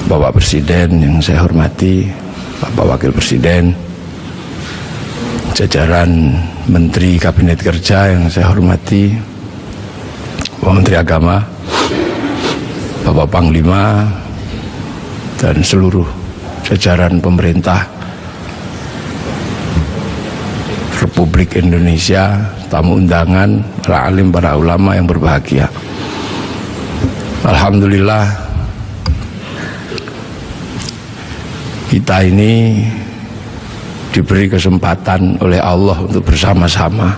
Bapak Presiden yang saya hormati, Bapak Wakil Presiden, jajaran Menteri Kabinet Kerja yang saya hormati, Bapak Menteri Agama, Bapak Panglima, dan seluruh jajaran pemerintah Republik Indonesia, tamu undangan, para alim, para ulama yang berbahagia. Alhamdulillah, kita ini diberi kesempatan oleh Allah untuk bersama-sama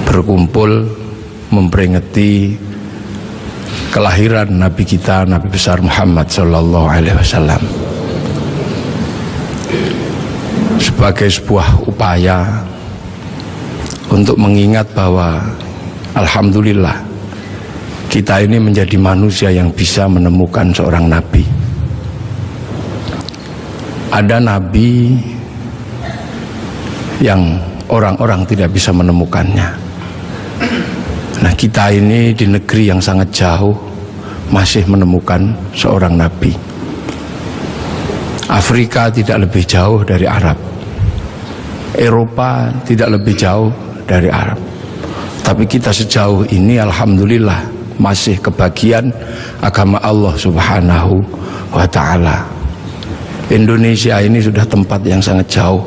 berkumpul memperingati kelahiran Nabi kita, Nabi besar Muhammad Sallallahu Alaihi Wasallam, sebagai sebuah upaya untuk mengingat bahwa alhamdulillah kita ini menjadi manusia yang bisa menemukan seorang Nabi. Ada Nabi yang orang-orang tidak bisa menemukannya. Nah, kita ini di negeri yang sangat jauh masih menemukan seorang Nabi. Afrika tidak lebih jauh dari Arab, Eropa tidak lebih jauh dari Arab. Tapi kita sejauh ini alhamdulillah masih kebagian agama Allah Subhanahu wa ta'ala. Indonesia ini sudah tempat yang sangat jauh.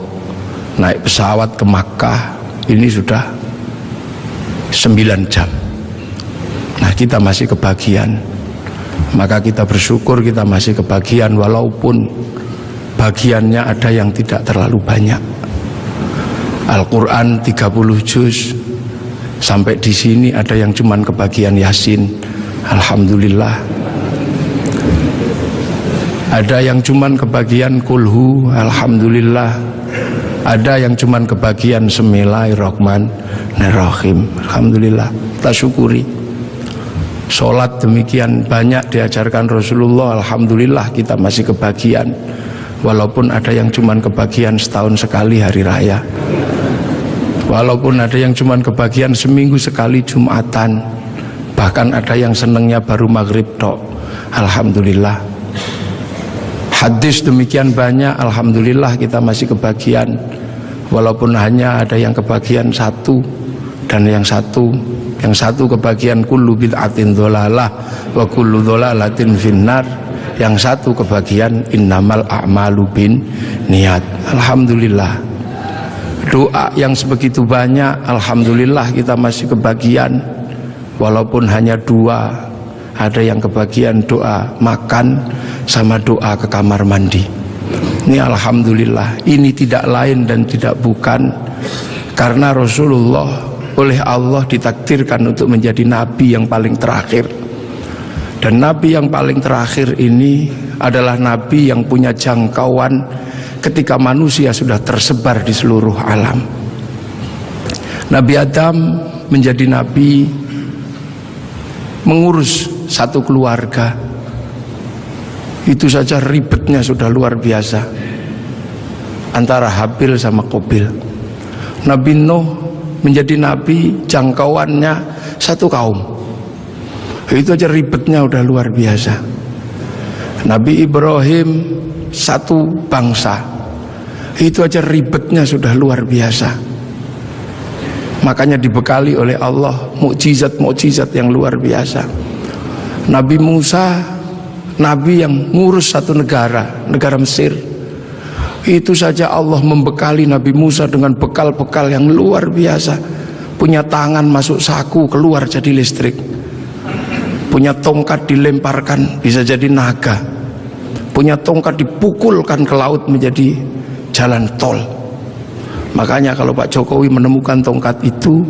Naik pesawat ke Makkah ini sudah 9 jam. Nah, kita masih kebagian. Maka kita bersyukur kita masih kebagian, walaupun bagiannya ada yang tidak terlalu banyak. Al-Quran 30 juz, sampai di sini ada yang cuman kebagian Yasin. Alhamdulillah. Ada yang cuman kebagian Kulhu, alhamdulillah. Ada yang cuman kebagian Bismillahirrahmanirrahim, alhamdulillah. Kita syukuri. Sholat demikian banyak diajarkan Rasulullah, alhamdulillah kita masih kebagian. Walaupun ada yang cuman kebagian setahun sekali hari raya, walaupun ada yang cuman kebagian seminggu sekali Jumatan, bahkan ada yang senengnya baru maghrib tok, alhamdulillah. Hadis demikian banyak, alhamdulillah kita masih kebagian. Walaupun hanya ada yang kebagian satu, dan yang satu kebagian kullu bid'atin dholalah wa kullu dholalatin finnar, yang satu kebagian innamal a'malu bin niat. Alhamdulillah. Doa yang sebegitu banyak, alhamdulillah kita masih kebagian. Walaupun hanya 2, ada yang kebagian doa makan sama doa ke kamar mandi. Ini alhamdulillah. Ini tidak lain dan tidak bukan karena Rasulullah oleh Allah ditakdirkan untuk menjadi nabi yang paling terakhir. Dan nabi yang paling terakhir ini adalah nabi yang punya jangkauan ketika manusia sudah tersebar di seluruh alam. Nabi Adam menjadi nabi mengurus satu keluarga, itu saja ribetnya sudah luar biasa antara Habil sama Qabil. Nabi Nuh menjadi nabi, jangkauannya satu kaum, itu aja ribetnya udah luar biasa. Nabi Ibrahim satu bangsa, itu aja ribetnya sudah luar biasa. Makanya dibekali oleh Allah mukjizat-mukjizat yang luar biasa. Nabi Musa, nabi yang ngurus satu negara Mesir, itu saja Allah membekali Nabi Musa dengan bekal-bekal yang luar biasa. Punya tangan masuk saku keluar jadi listrik, punya tongkat dilemparkan bisa jadi naga, punya tongkat dipukulkan ke laut menjadi jalan tol. Makanya kalau Pak Jokowi menemukan tongkat itu,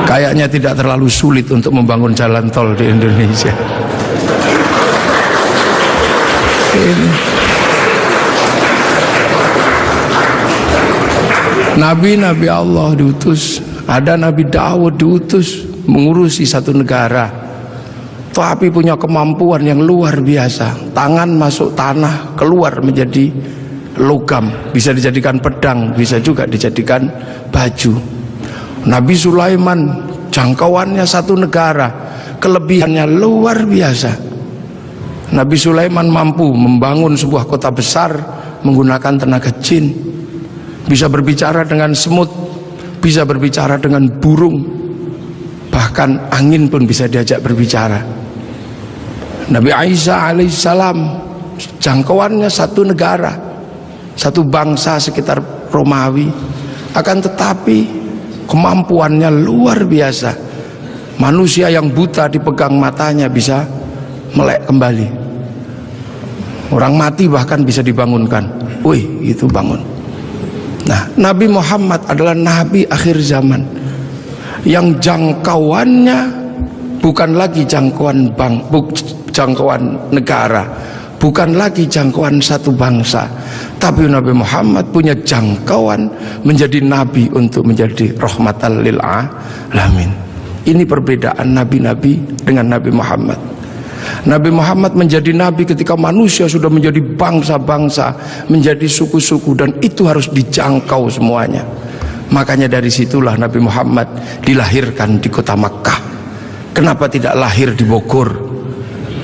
kayaknya tidak terlalu sulit untuk membangun jalan tol di Indonesia. Nabi-nabi Allah diutus, ada Nabi Daud diutus mengurusi satu negara, tapi punya kemampuan yang luar biasa. Tangan masuk tanah keluar menjadi logam, bisa dijadikan pedang, bisa juga dijadikan baju. Nabi Sulaiman jangkauannya satu negara, kelebihannya luar biasa. Nabi Sulaiman mampu membangun sebuah kota besar menggunakan tenaga jin, bisa berbicara dengan semut, bisa berbicara dengan burung, bahkan angin pun bisa diajak berbicara. Nabi Isa alaihissalam jangkauannya satu negara, satu bangsa sekitar Romawi, akan tetapi kemampuannya luar biasa. Manusia yang buta dipegang matanya bisa melek kembali, orang mati bahkan bisa dibangunkan. Wih, itu bangun. Nah, Nabi Muhammad adalah Nabi akhir zaman yang jangkauannya bukan lagi jangkauan negara, bukan lagi jangkauan satu bangsa, tapi Nabi Muhammad punya jangkauan menjadi Nabi untuk menjadi rahmatan lil alamin. Ini perbedaan nabi-nabi dengan Nabi Muhammad. Nabi Muhammad menjadi nabi ketika manusia sudah menjadi bangsa-bangsa, menjadi suku-suku, dan itu harus dijangkau semuanya. Makanya dari situlah Nabi Muhammad dilahirkan di kota Makkah. Kenapa tidak lahir di Bogor?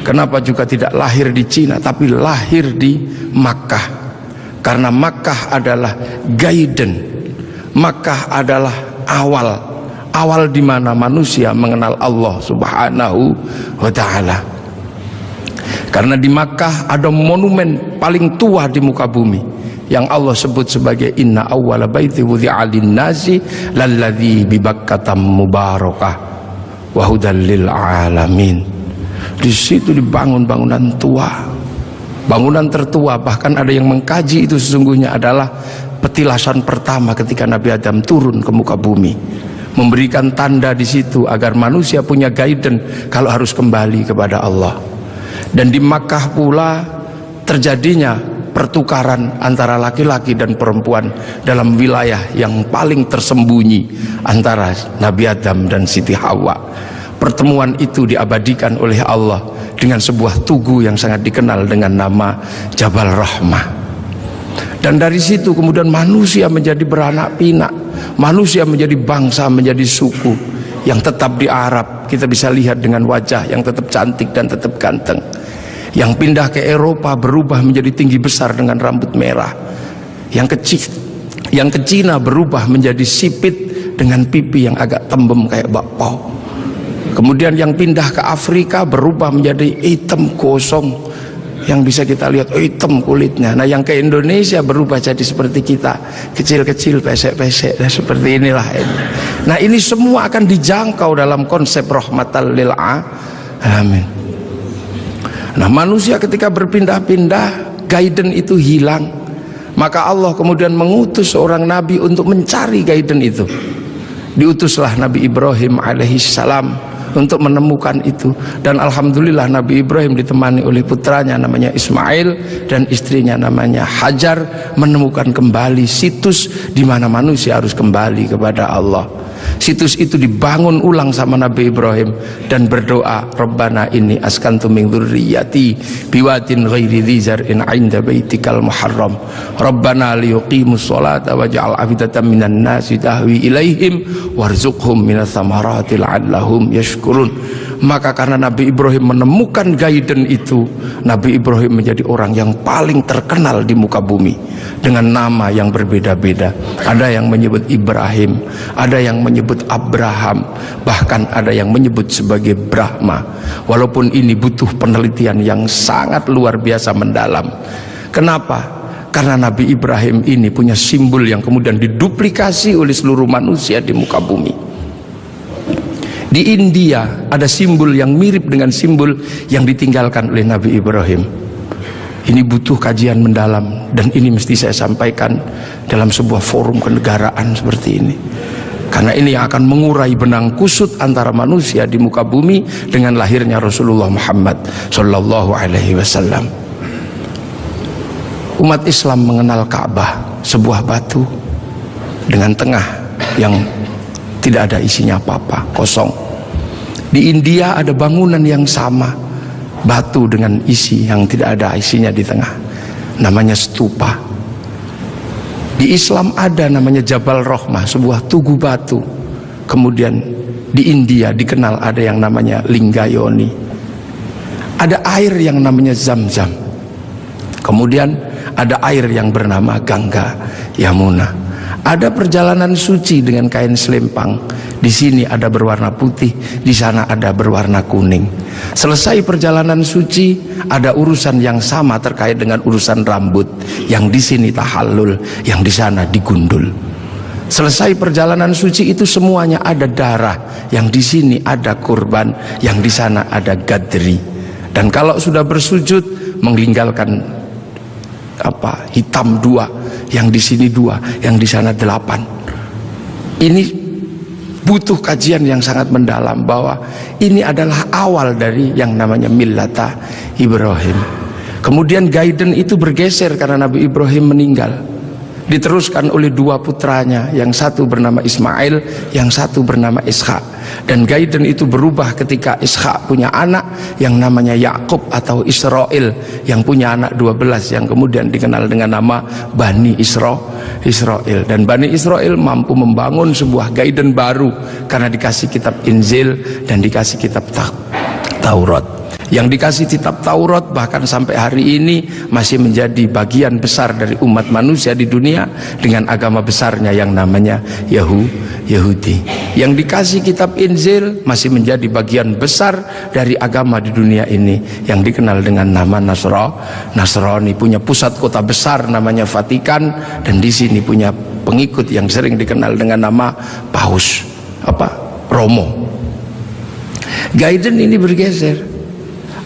Kenapa juga tidak lahir di Cina, tapi lahir di Makkah? Karena Makkah adalah guidance, Makkah adalah awal di mana manusia mengenal Allah Subhanahu wa ta'ala. Karena di Makkah ada monumen paling tua di muka bumi yang Allah sebut sebagai inna awwala baiti wudi'a lin-nasi lalladzi bi Bakkah mubarakah wa hudal lil alamin. Di situ dibangun bangunan tua, bangunan tertua. Bahkan ada yang mengkaji itu sesungguhnya adalah petilasan pertama ketika Nabi Adam turun ke muka bumi, memberikan tanda di situ agar manusia punya guidance kalau harus kembali kepada Allah. Dan di Makkah pula terjadinya pertukaran antara laki-laki dan perempuan dalam wilayah yang paling tersembunyi antara Nabi Adam dan Siti Hawa. Pertemuan itu diabadikan oleh Allah dengan sebuah tugu yang sangat dikenal dengan nama Jabal Rahmah. Dan dari situ kemudian manusia menjadi beranak pinak, manusia menjadi bangsa, menjadi suku yang tetap di Arab. Kita bisa lihat dengan wajah yang tetap cantik dan tetap ganteng. Yang pindah ke Eropa berubah menjadi tinggi besar dengan rambut merah. Yang ke Cina berubah menjadi sipit dengan pipi yang agak tembem kayak bakpao. Kemudian yang pindah ke Afrika berubah menjadi hitam gosong, yang bisa kita lihat hitam kulitnya. Nah, yang ke Indonesia berubah jadi seperti kita, kecil-kecil, pesek-pesek, seperti inilah ini. Nah, ini semua akan dijangkau dalam konsep rahmatan lil alamin. Nah, manusia ketika berpindah-pindah, guidance itu hilang. Maka Allah kemudian mengutus seorang nabi untuk mencari guidance itu. Diutuslah Nabi Ibrahim alaihissalam untuk menemukan itu. Dan alhamdulillah Nabi Ibrahim ditemani oleh putranya namanya Ismail dan istrinya namanya Hajar, menemukan kembali situs di mana manusia harus kembali kepada Allah. Situs itu dibangun ulang sama Nabi Ibrahim dan berdoa, Rabbana inni askantu min dzurriyyati biwadin ghairi dzi zar'in 'inda baitikal muharram Rabbana liyuqimus sholata waj'al afidatan minan nasi tahwi ilaihim warzuqhum minas thamarati la'allahum yashkurun. Maka karena Nabi Ibrahim menemukan guidance itu, Nabi Ibrahim menjadi orang yang paling terkenal di muka bumi dengan nama yang berbeda-beda. Ada yang menyebut Ibrahim, ada yang menyebut Abraham, bahkan ada yang menyebut sebagai Brahma. Walaupun ini butuh penelitian yang sangat luar biasa mendalam. Kenapa? Karena Nabi Ibrahim ini punya simbol yang kemudian diduplikasi oleh seluruh manusia di muka bumi. Di India ada simbol yang mirip dengan simbol yang ditinggalkan oleh Nabi Ibrahim. Ini butuh kajian mendalam dan ini mesti saya sampaikan dalam sebuah forum kenegaraan seperti ini. Karena ini yang akan mengurai benang kusut antara manusia di muka bumi dengan lahirnya Rasulullah Muhammad Sallallahu Alaihi Wasallam. Umat Islam mengenal Ka'bah, sebuah batu dengan tengah yang tidak ada isinya apa-apa, kosong. Di India ada bangunan yang sama, batu dengan isi yang tidak ada isinya di tengah, namanya stupa. Di Islam ada namanya Jabal Rahmah, sebuah tugu batu. Kemudian di India dikenal ada yang namanya Lingayoni. Ada air yang namanya Zam-Zam. Kemudian ada air yang bernama Gangga Yamuna. Ada perjalanan suci dengan kain selempang. Di sini ada berwarna putih, di sana ada berwarna kuning. Selesai perjalanan suci, ada urusan yang sama terkait dengan urusan rambut. Yang di sini tahallul, yang di sana digundul. Selesai perjalanan suci itu semuanya ada darah. Yang di sini ada kurban, yang di sana ada gadri. Dan kalau sudah bersujud, meninggalkan hitam 2, yang di sini 2, yang di sana 8. Ini butuh kajian yang sangat mendalam, bahwa ini adalah awal dari yang namanya millata Ibrahim. Kemudian guidance itu bergeser karena Nabi Ibrahim meninggal, diteruskan oleh 2 putranya, yang satu bernama Ismail, yang satu bernama Ishak. Dan guidance itu berubah ketika Ishak punya anak yang namanya Yakub atau Israel, yang punya anak 12 yang kemudian dikenal dengan nama Bani Israel. Dan Bani Israel mampu membangun sebuah guidance baru karena dikasih kitab Injil dan dikasih kitab Taurat. Yang dikasih kitab Taurat bahkan sampai hari ini masih menjadi bagian besar dari umat manusia di dunia, dengan agama besarnya yang namanya Yahudi. Yang dikasih kitab Injil masih menjadi bagian besar dari agama di dunia ini, yang dikenal dengan nama Nasrani. Punya pusat kota besar namanya Vatikan, dan di sini punya pengikut yang sering dikenal dengan nama Paus Romo. Guidance ini bergeser.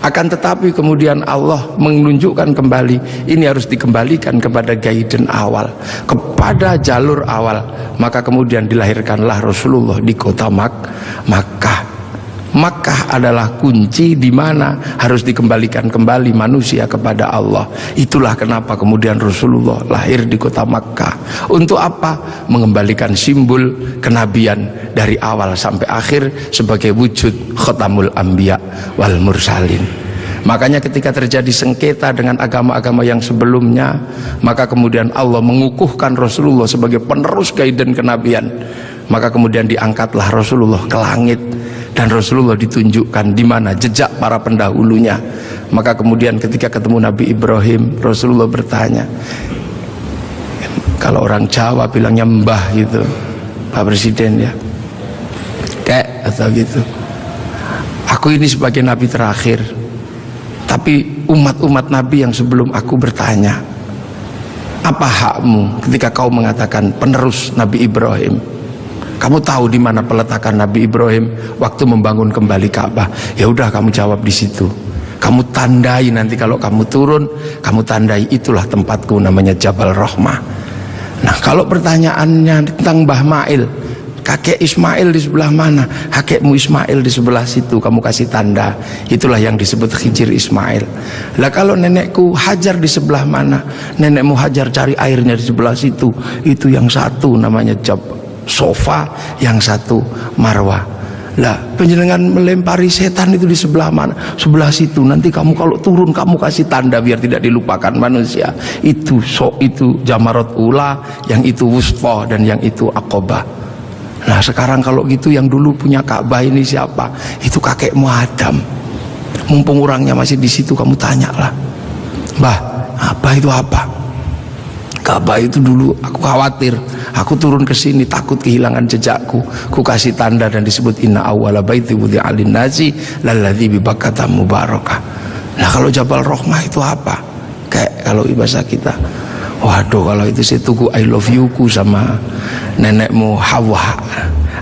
Akan tetapi kemudian Allah menunjukkan kembali, ini harus dikembalikan kepada guidance awal, kepada jalur awal. Maka kemudian dilahirkanlah Rasulullah di kota Makkah. Makkah adalah kunci di mana harus dikembalikan kembali manusia kepada Allah. Itulah kenapa kemudian Rasulullah lahir di kota Makkah. Untuk apa? Mengembalikan simbol kenabian dari awal sampai akhir sebagai wujud Khatamul Anbiya wal Mursalin. Makanya ketika terjadi sengketa dengan agama-agama yang sebelumnya, maka kemudian Allah mengukuhkan Rasulullah sebagai penerus guidance kenabian. Maka kemudian diangkatlah Rasulullah ke langit, dan Rasulullah ditunjukkan di mana jejak para pendahulunya. Maka kemudian ketika ketemu Nabi Ibrahim, Rasulullah bertanya, kalau orang Jawa bilangnya mbah gitu, Pak Presiden ya, kayak atau gitu, aku ini sebagai Nabi terakhir, tapi umat-umat Nabi yang sebelum aku bertanya, apa hakmu ketika kau mengatakan penerus Nabi Ibrahim? Kamu tahu di mana peletakan Nabi Ibrahim waktu membangun kembali Ka'bah? Ya udah, kamu jawab di situ. Kamu tandai nanti kalau kamu turun, kamu tandai itulah tempatku, namanya Jabal Rahmah. Nah, kalau pertanyaannya tentang Mbah Mail, kakek Ismail di sebelah mana? Kakekmu Ismail di sebelah situ, kamu kasih tanda. Itulah yang disebut Khijir Ismail. Lah kalau nenekku Hajar di sebelah mana? Nenekmu Hajar cari airnya di sebelah situ. Itu yang satu namanya Sofa, yang satu Marwah. Lah penjenengan melempari setan itu di sebelah mana? Sebelah situ. Nanti kamu kalau turun kamu kasih tanda biar tidak dilupakan manusia. Itu itu Jamarat Ula, yang itu Wusta, dan yang itu Aqobah. Nah sekarang kalau gitu yang dulu punya Ka'bah ini siapa? Itu kakekmu Adam. Mumpung orangnya masih di situ, kamu tanyalah, Mbah, apa itu apa? Ka'bah itu dulu aku khawatir, aku turun ke sini takut kehilangan jejakku. Ku kasih tanda dan disebut inna awwala baiti wudi'a lin-nasi lalladzi bi Bakkah mubarakah. Nah kalau Jabal Rahmah itu apa? Kayak kalau bahasa kita, waduh kalau itu saya tunggu I love you ku sama nenekmu Hawa.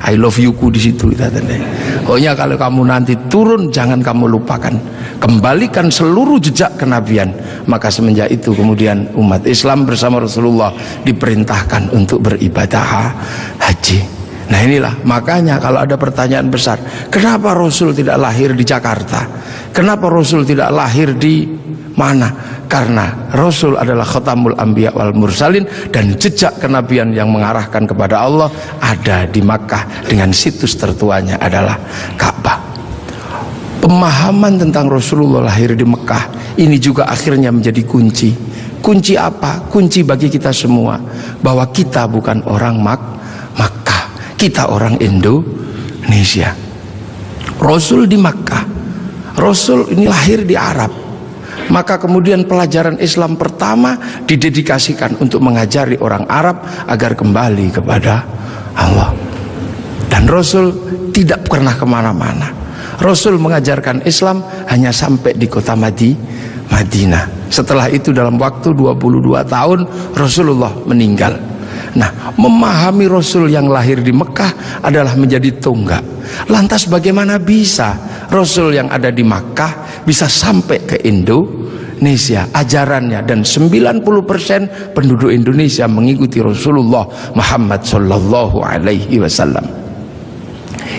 I love you ku di situ kita tanda. Pokoknya kalau kamu nanti turun jangan kamu lupakan, kembalikan seluruh jejak kenabian. Maka semenjak itu kemudian umat Islam bersama Rasulullah diperintahkan untuk beribadah haji. Nah inilah makanya kalau ada pertanyaan besar, kenapa Rasul tidak lahir di Jakarta? Kenapa Rasul tidak lahir di mana? Karena Rasul adalah Khatamul Anbiya wal Mursalin, dan jejak kenabian yang mengarahkan kepada Allah ada di Makkah, dengan situs tertuanya adalah Ka'bah. Pemahaman tentang Rasulullah lahir di Mekah ini juga akhirnya menjadi kunci. Kunci apa? Kunci bagi kita semua, bahwa kita bukan orang Makkah, kita orang Indonesia. Rasul di Makkah, Rasul ini lahir di Arab, maka kemudian pelajaran Islam pertama didedikasikan untuk mengajari orang Arab agar kembali kepada Allah. Dan Rasul tidak pernah kemana-mana. Rasul mengajarkan Islam hanya sampai di kota Madinah. Setelah itu dalam waktu 22 tahun Rasulullah meninggal. Nah, memahami Rasul yang lahir di Mekah adalah menjadi tonggak. Lantas bagaimana bisa Rasul yang ada di Makkah bisa sampai ke Indonesia ajarannya, dan 90% penduduk Indonesia mengikuti Rasulullah Muhammad sallallahu alaihi wasallam.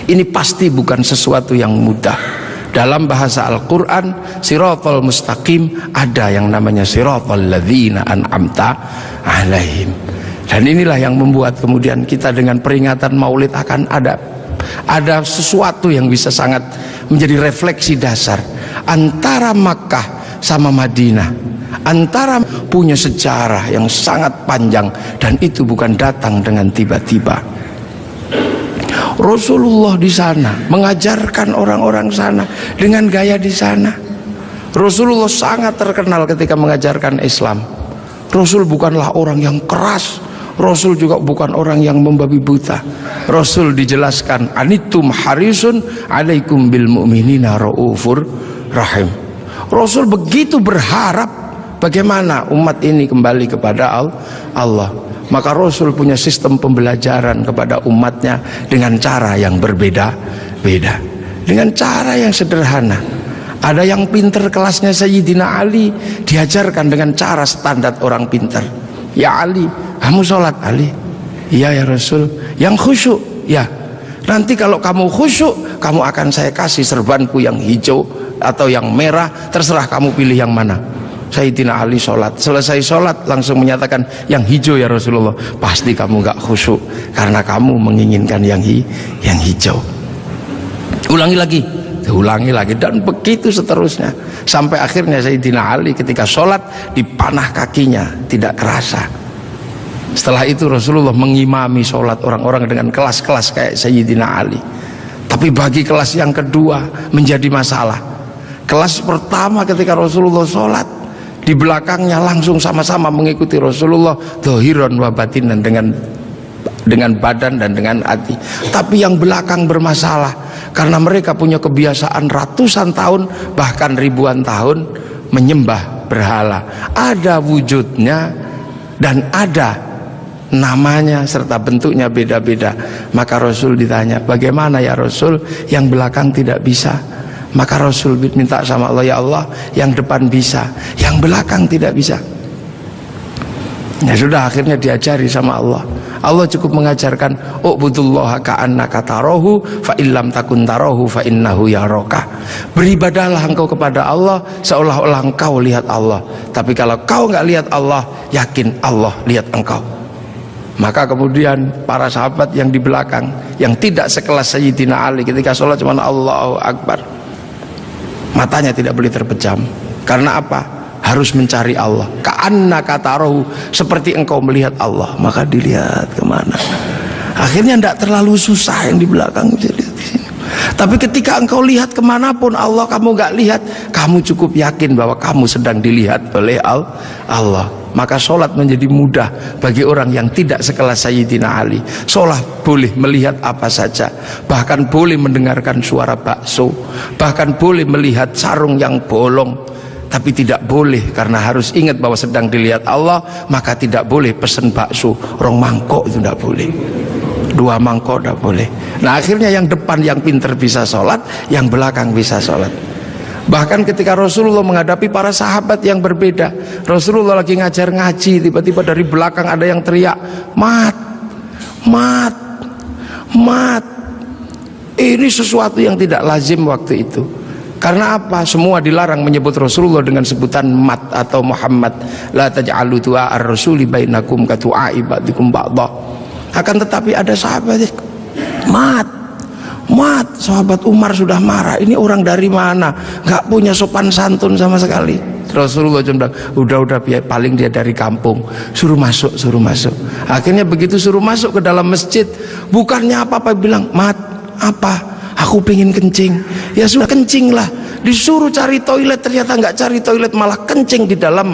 Ini pasti bukan sesuatu yang mudah. Dalam bahasa Al-Quran, siratal mustaqim, ada yang namanya siratal ladzina an'amta alaihim. Dan inilah yang membuat kemudian kita dengan peringatan Maulid akan ada sesuatu yang bisa sangat menjadi refleksi dasar antara Makkah sama Madinah, antara punya sejarah yang sangat panjang, dan itu bukan datang dengan tiba-tiba. Rasulullah di sana mengajarkan orang-orang sana dengan gaya di sana. Rasulullah sangat terkenal ketika mengajarkan Islam. Rasul bukanlah orang yang keras, Rasul juga bukan orang yang membabi buta. Rasul dijelaskan, anitum harisun alaikum bil mu'minina raufur rahim. Rasul begitu berharap bagaimana umat ini kembali kepada Allah. Maka Rasul punya sistem pembelajaran kepada umatnya dengan cara yang berbeda-beda, dengan cara yang sederhana. Ada yang pinter kelasnya Sayyidina Ali, diajarkan dengan cara standar orang pinter. Ya Ali, kamu sholat. Ali, iya ya Rasul. Yang khusyuk, ya. Nanti kalau kamu khusyuk, kamu akan saya kasih serbanku yang hijau atau yang merah, terserah kamu pilih yang mana. Sayyidina Ali sholat, selesai sholat langsung menyatakan, yang hijau ya Rasulullah. Pasti kamu gak khusyuk karena kamu menginginkan yang hijau. Ulangi lagi, dan begitu seterusnya sampai akhirnya Sayyidina Ali ketika sholat dipanah kakinya tidak kerasa. Setelah itu Rasulullah mengimami sholat orang-orang dengan kelas-kelas kayak Sayyidina Ali. Tapi bagi kelas yang kedua menjadi masalah. Kelas pertama ketika Rasulullah sholat, di belakangnya langsung sama-sama mengikuti Rasulullah dhahiran wa batinan, dengan badan dan dengan hati. Tapi yang belakang bermasalah karena mereka punya kebiasaan ratusan tahun bahkan ribuan tahun menyembah berhala. Ada wujudnya dan ada namanya serta bentuknya beda-beda. Maka Rasul ditanya, bagaimana ya Rasul yang belakang tidak bisa? Maka Rasul minta sama Allah, ya Allah, yang depan bisa, yang belakang tidak bisa. Ya sudah, akhirnya diajari sama Allah. Allah cukup mengajarkan, u'budullaha ka'annaka tarahu fa illam takun tarahu fa innahu yaraka. Beribadahlah engkau kepada Allah seolah-olah engkau lihat Allah. Tapi kalau kau nggak lihat Allah, yakin Allah lihat engkau. Maka kemudian para sahabat yang di belakang, yang tidak sekelas Sayyidina Ali, ketika sholat cuma Allahu Akbar, matanya tidak boleh terpejam. Karena apa? Harus mencari Allah. Ka'annaka tarahu, seperti engkau melihat Allah. Maka dilihat kemana. Akhirnya tidak terlalu susah yang di belakang bisa lihat di sini. Tapi ketika engkau lihat kemanapun Allah kamu gak lihat, kamu cukup yakin bahwa kamu sedang dilihat oleh Allah. Maka sholat menjadi mudah bagi orang yang tidak sekelas Sayyidina Ali. Sholat boleh melihat apa saja, bahkan boleh mendengarkan suara bakso, bahkan boleh melihat sarung yang bolong. Tapi tidak boleh, karena harus ingat bahwa sedang dilihat Allah, maka tidak boleh pesen bakso rong mangkok, itu tidak boleh, 2 mangkok tidak boleh. Nah akhirnya yang depan yang pinter bisa sholat, yang belakang bisa sholat. Bahkan ketika Rasulullah menghadapi para sahabat yang berbeda, Rasulullah lagi ngajar ngaji, tiba-tiba dari belakang ada yang teriak, mat, mat, mat. Ini sesuatu yang tidak lazim waktu itu. Karena apa? Semua dilarang menyebut Rasulullah dengan sebutan mat atau Muhammad. La taj'alu du'a ar-rasuli bainakum ka du'a'i ba'dikum ba'dha. Akan tetapi ada sahabat, mat, mat. Sahabat Umar sudah marah, ini orang dari mana, nggak punya sopan santun sama sekali. Rasulullah cuma bilang, udah paling dia dari kampung, suruh masuk, suruh masuk. Akhirnya begitu suruh masuk ke dalam masjid, bukannya apa-apa, bilang, mat, apa, aku pengen kencing. Ya sudah kencing lah, Disuruh cari toilet, ternyata nggak cari toilet, malah kencing di dalam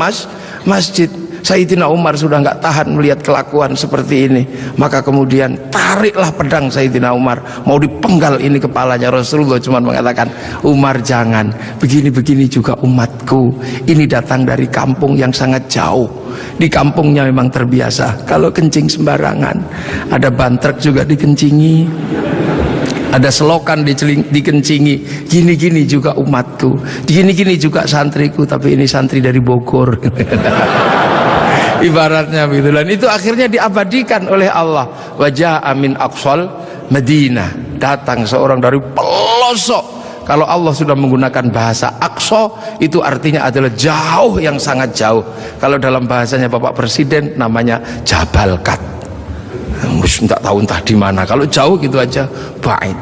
masjid. Sayyidina Umar sudah nggak tahan melihat kelakuan seperti ini, maka kemudian tariklah pedang Sayyidina Umar, mau dipenggal ini kepalanya. Rasulullah cuma mengatakan, Umar jangan, begini-begini juga umatku, ini datang dari kampung yang sangat jauh, di kampungnya memang terbiasa kalau kencing sembarangan, ada bantrek juga dikencingi, ada selokan dikencingi, gini-gini juga umatku, gini-gini juga santriku, tapi ini santri dari Bogor. Ibaratnya begitu. Dan itu akhirnya diabadikan oleh Allah. Wajah amin aqsal Madinah, datang seorang dari pelosok. Kalau Allah sudah menggunakan bahasa aqsa, itu artinya adalah jauh, yang sangat jauh. Kalau dalam bahasanya Bapak Presiden namanya Jabal Kat, tidak tahu entah di mana. Kalau jauh gitu aja bait.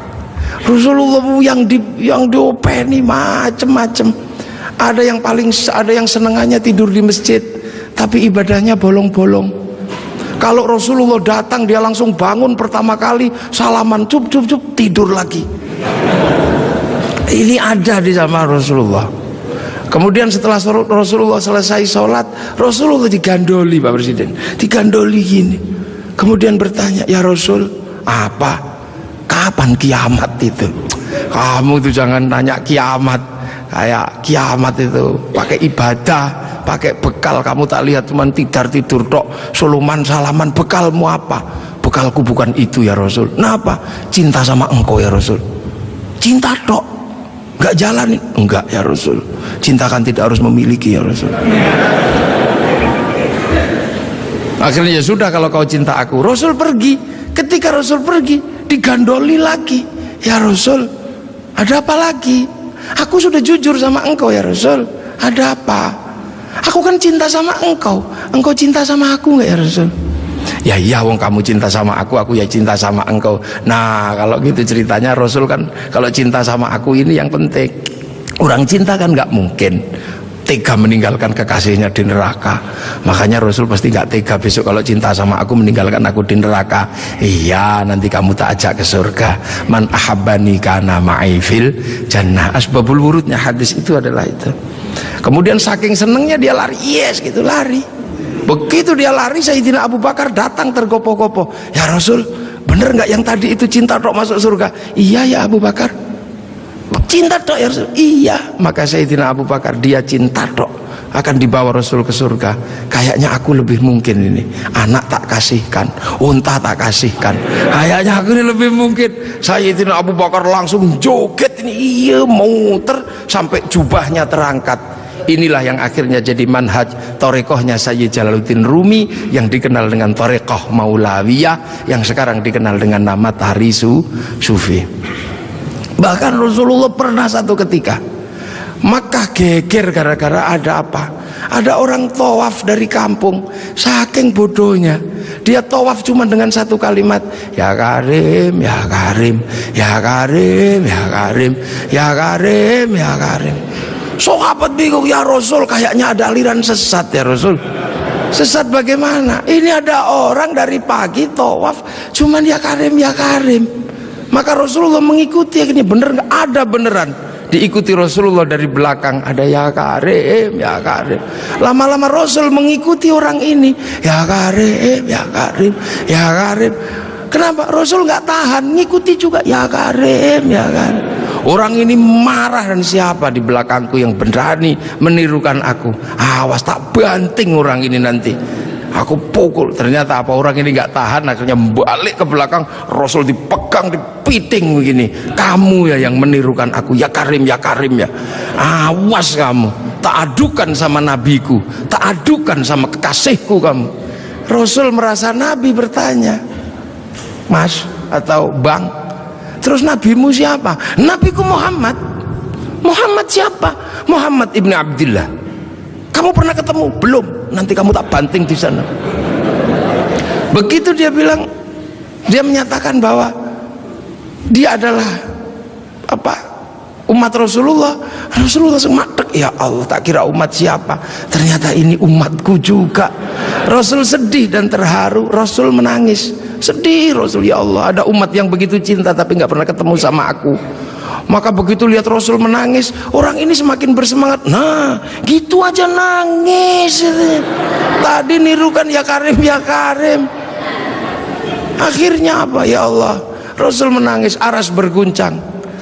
Rasulullah yang diopeni macem-macem. Ada yang senengannya tidur di masjid, tapi ibadahnya bolong-bolong. Kalau Rasulullah datang, dia langsung bangun pertama kali, salaman, cup, tidur lagi. Ini ada di zaman Rasulullah. Kemudian setelah Rasulullah selesai sholat, Rasulullah digandoli, Pak Presiden, digandoli gini. Kemudian bertanya, ya Rasul, apa? Kapan kiamat itu? Kamu tuh jangan tanya kiamat, kayak kiamat itu pakai ibadah, pakai bekal. Kamu tak lihat cuman tidur tok, suluman salaman. Bekalmu apa? Bekalku bukan itu ya Rasul. Kenapa? Cinta sama engkau ya Rasul. Cinta tok, nggak jalanin? Enggak ya Rasul. Cinta kan tidak harus memiliki ya Rasul. Akhirnya ya sudah, kalau kau cinta aku. Rasul pergi. Ketika Rasul pergi, digandoli lagi. Ya Rasul, ada apa lagi? Aku sudah jujur sama engkau ya Rasul. Ada apa? Aku kan cinta sama engkau. Engkau cinta sama aku nggak ya Rasul? Ya iya, wong kamu cinta sama aku ya cinta sama engkau. Nah kalau gitu ceritanya, Rasul kan kalau cinta sama aku ini yang penting. Orang cinta kan nggak mungkin tega meninggalkan kekasihnya di neraka. Makanya Rasul pasti nggak tega besok kalau cinta sama aku meninggalkan aku di neraka. Iya, nanti kamu tak ajak ke surga. Man ahabbani kana ma'i fil jannah. Asbabul wurudnya hadis itu adalah itu. Kemudian saking senengnya dia lari, yes gitu, lari. Begitu dia lari, Sayyidina Abu Bakar datang tergopoh-gopoh. Ya Rasul, bener nggak yang tadi itu cinta tok masuk surga? Iya ya Abu Bakar, cinta tok ya Rasul. Iya. Maka Sayyidina Abu Bakar, dia cinta tok akan dibawa Rasul ke surga. Kayaknya aku lebih mungkin ini, anak tak kasihkan, unta tak kasihkan, kayaknya aku ini lebih mungkin. Sayyidina Abu Bakar langsung joget ini, iya, muter sampai jubahnya terangkat. Inilah yang akhirnya jadi manhaj torekohnya Sayyid Jalaluddin Rumi, yang dikenal dengan torekoh Maulawiyah, yang sekarang dikenal dengan nama Tahrisu Sufi. Bahkan Rasulullah pernah satu ketika Makkah geger gara-gara ada apa? Ada orang tawaf dari kampung, saking bodohnya dia tawaf cuma dengan satu kalimat, ya Karim, ya Karim, ya Karim, ya Karim, ya Karim, ya Karim. Sahabat bingung, ya Rasul, kayaknya ada aliran sesat ya Rasul. Sesat bagaimana? Ini ada orang dari pagi tawaf cuman ya Karim, ya Karim. Maka Rasulullah mengikuti, ini bener nggak? Ada beneran. Diikuti Rasulullah dari belakang, ada ya Karim, ya Karim. Lama-lama Rasul mengikuti orang ini, ya Karim, ya Karim, ya Karim. Kenapa? Rasul nggak tahan, ngikuti juga, ya Karim, ya Karim. Orang ini marah, dan siapa di belakangku yang berani menirukan aku? Awas, tak banting orang ini nanti. Aku pukul. Ternyata apa? Orang ini nggak tahan, akhirnya balik ke belakang. Rasul dipegang, dipiting begini. Kamu ya yang menirukan aku, ya Karim, ya Karim ya. Awas kamu, tak adukan sama nabiku, tak adukan sama kekasihku kamu. Rasul merasa Nabi bertanya, Mas atau Bang, terus nabimu siapa? Nabiku Muhammad. Muhammad siapa? Muhammad ibn Abdillah. Kamu pernah ketemu? Belum. Nanti kamu tak banting di sana. Begitu dia bilang, dia menyatakan bahwa dia adalah apa? Umat Rasulullah. Rasulullah sematek, ya Allah, tak kira umat siapa, ternyata ini umatku juga. Rasul sedih dan terharu, Rasul menangis. Sedih Rasul, ya Allah, ada umat yang begitu cinta tapi nggak pernah ketemu sama aku. Maka begitu lihat Rasul menangis, orang ini semakin bersemangat. Nah, gitu aja nangis. Tadi nirukan ya Karim, ya Karim. Akhirnya apa? Ya Allah, Rasul menangis, aras berguncang.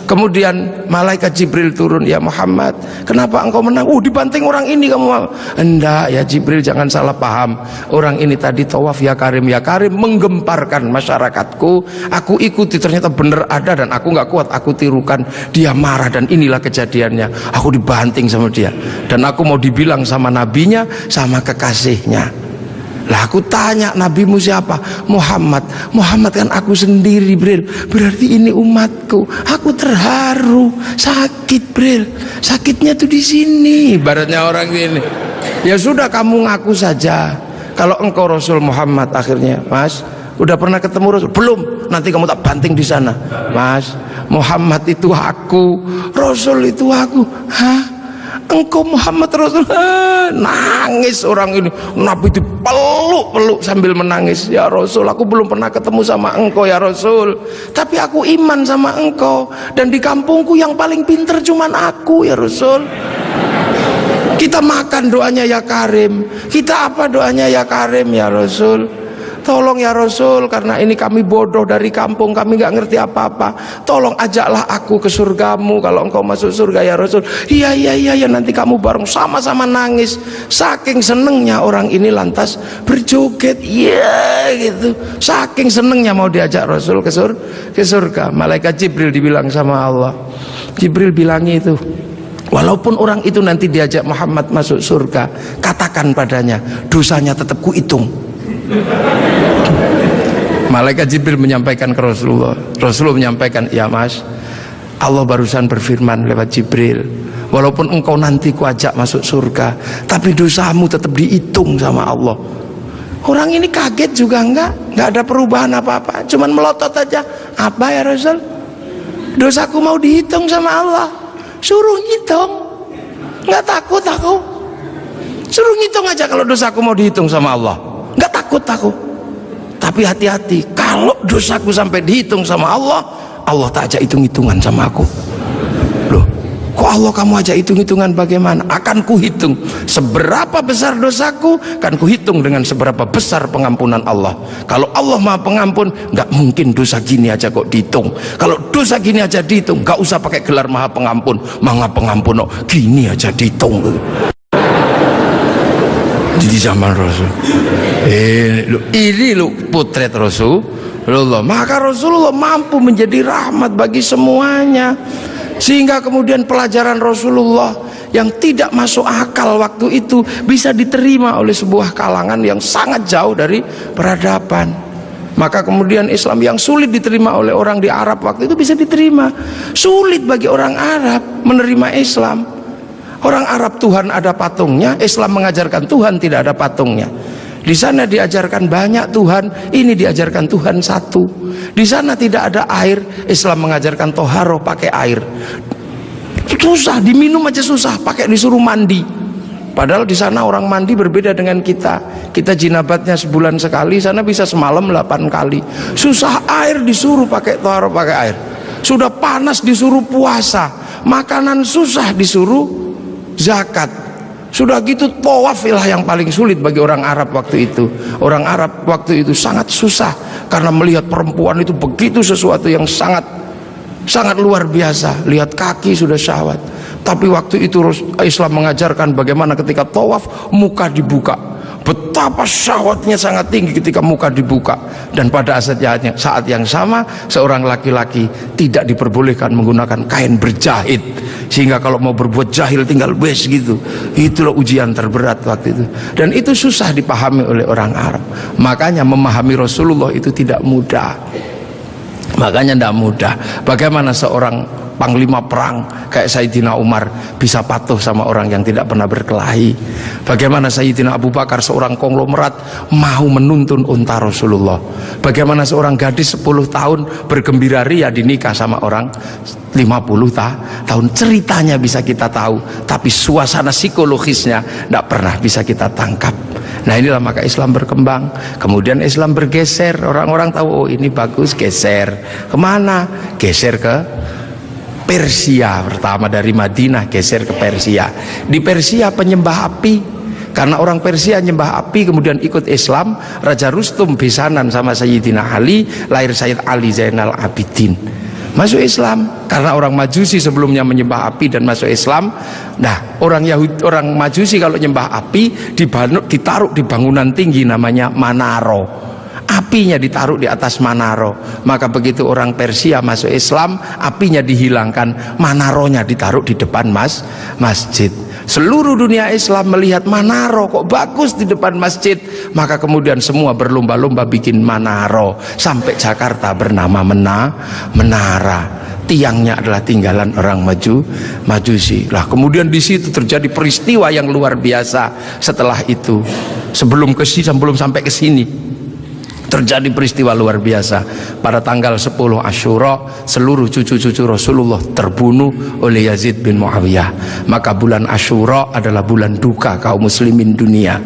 Kemudian malaikat Jibril turun, ya Muhammad, kenapa engkau menang? Dibanting orang ini kamu. Enggak ya Jibril, jangan salah paham. Orang ini tadi tawaf ya Karim menggemparkan masyarakatku. Aku ikuti, ternyata benar ada dan aku nggak kuat, aku tirukan. Dia marah dan inilah kejadiannya. Aku dibanting sama dia dan aku mau dibilang sama nabinya, sama kekasihnya. Lah aku tanya, nabimu siapa? Muhammad. Muhammad kan aku sendiri, Bril. Berarti ini umatku. Aku terharu, sakit, Bril. Sakitnya tuh di sini. Ibaratnya orang ini. Ya sudah, kamu ngaku saja. Kalau engkau Rasul Muhammad. Akhirnya, Mas, udah pernah ketemu Rasul? Belum. Nanti kamu tak banting di sana. Mas, Muhammad itu aku, Rasul itu aku. Hah? Engkau Muhammad Rasul? Nangis orang ini. Nabi itu peluk sambil menangis. Ya Rasul, aku belum pernah ketemu sama engkau ya Rasul, tapi aku iman sama engkau. Dan di kampungku yang paling pinter cuman aku ya Rasul. Kita makan doanya ya Karim, kita apa doanya ya Karim ya Rasul. Tolong ya Rasul, karena ini kami bodoh dari kampung, kami nggak ngerti apa-apa. Tolong ajaklah aku ke surgamu kalau engkau masuk surga ya Rasul. Iya, nanti kamu bareng, sama-sama nangis. Saking senengnya orang ini lantas berjoget, iya gitu. Saking senengnya mau diajak Rasul ke surga. Malaikat Jibril dibilang sama Allah. Jibril bilang itu, walaupun orang itu nanti diajak Muhammad masuk surga, katakan padanya, dosanya tetap kuhitung. Malaikat Jibril menyampaikan ke Rasulullah. Rasulullah menyampaikan, ya Mas, Allah barusan berfirman lewat Jibril, walaupun engkau nanti kuajak masuk surga, tapi dosamu tetap dihitung sama Allah. Orang ini kaget juga enggak ada perubahan apa-apa, cuman melotot aja. Apa ya Rasul? Dosaku mau dihitung sama Allah. Suruh ngitung, nggak takut aku. Suruh ngitung aja kalau dosaku mau dihitung sama Allah. Nggak takut aku. Tapi hati-hati, kalau dosaku sampai dihitung sama Allah, Allah tak ajak hitung-hitungan sama aku. Loh, kok Allah kamu ajak hitung-hitungan bagaimana? Akan kuhitung seberapa besar dosaku, kan kuhitung dengan seberapa besar pengampunan Allah. Kalau Allah Maha Pengampun, nggak mungkin dosa gini aja kok dihitung. Kalau dosa gini aja dihitung, nggak usah pakai gelar Maha Pengampun. Maha Pengampun, oh, gini aja dihitung. Di zaman Rasul ini lu potret Rasulullah. Maka Rasulullah mampu menjadi rahmat bagi semuanya, sehingga kemudian pelajaran Rasulullah yang tidak masuk akal waktu itu bisa diterima oleh sebuah kalangan yang sangat jauh dari peradaban. Maka kemudian Islam yang sulit diterima oleh orang di Arab waktu itu bisa diterima. Sulit bagi orang Arab menerima Islam. Orang Arab Tuhan ada patungnya, Islam mengajarkan Tuhan tidak ada patungnya. Di sana diajarkan banyak Tuhan, ini diajarkan Tuhan satu. Di sana tidak ada air, Islam mengajarkan toharoh pakai air. Susah, diminum aja susah, pakai disuruh mandi. Padahal di sana orang mandi berbeda dengan kita. Kita jinabatnya sebulan sekali, sana bisa semalam 8 kali. Susah air disuruh pakai toharoh pakai air. Sudah panas disuruh puasa, makanan susah disuruh zakat. Sudah gitu tawafilah yang paling sulit bagi orang Arab waktu itu. Orang Arab waktu itu sangat susah karena melihat perempuan itu begitu sesuatu yang sangat luar biasa. Lihat kaki sudah syahwat. Tapi waktu itu Islam mengajarkan bagaimana ketika tawaf muka dibuka. Betapa syahwatnya sangat tinggi ketika muka dibuka. Dan pada saat yang sama seorang laki-laki tidak diperbolehkan menggunakan kain berjahit, sehingga kalau mau berbuat jahil tinggal wes gitu. Itulah ujian terberat waktu itu. Dan itu susah dipahami oleh orang Arab. Makanya memahami Rasulullah itu tidak mudah. Makanya tidak mudah. Bagaimana seorang panglima perang kayak Sayyidina Umar bisa patuh sama orang yang tidak pernah berkelahi? Bagaimana Sayyidina Abu Bakar seorang konglomerat mau menuntun unta Rasulullah? Bagaimana seorang gadis 10 tahun bergembira ria dinikah sama orang 50 tahun? Ceritanya bisa kita tahu, tapi suasana psikologisnya tidak pernah bisa kita tangkap. Nah inilah maka Islam berkembang. Kemudian Islam bergeser. Orang-orang tahu, oh ini bagus, geser. Kemana? Geser ke Persia pertama, dari Madinah geser ke Persia. Di Persia penyembah api, karena orang Persia nyembah api, kemudian ikut Islam. Raja Rustum besanan sama Sayyidina Ali, lahir Sayyid Ali Zainal Abidin, masuk Islam. Karena orang Majusi sebelumnya menyembah api dan masuk Islam. Nah, orang Yahudi, orang Majusi kalau nyembah api ditaruh di bangunan tinggi namanya Manaro. Apinya ditaruh di atas Manaro. Maka begitu orang Persia masuk Islam, apinya dihilangkan, Manaronya ditaruh di depan masjid. Seluruh dunia Islam melihat Manaro kok bagus di depan masjid, maka kemudian semua berlomba-lomba bikin Manaro. Sampai Jakarta bernama Menara. Tiangnya adalah tinggalan orang Majusi. Lah kemudian di situ terjadi peristiwa yang luar biasa. Setelah itu, sebelum sampai ke sini, terjadi peristiwa luar biasa. Pada tanggal 10 Asyura, seluruh cucu-cucu Rasulullah terbunuh oleh Yazid bin Muawiyah. Maka bulan Asyura adalah bulan duka kaum muslimin dunia.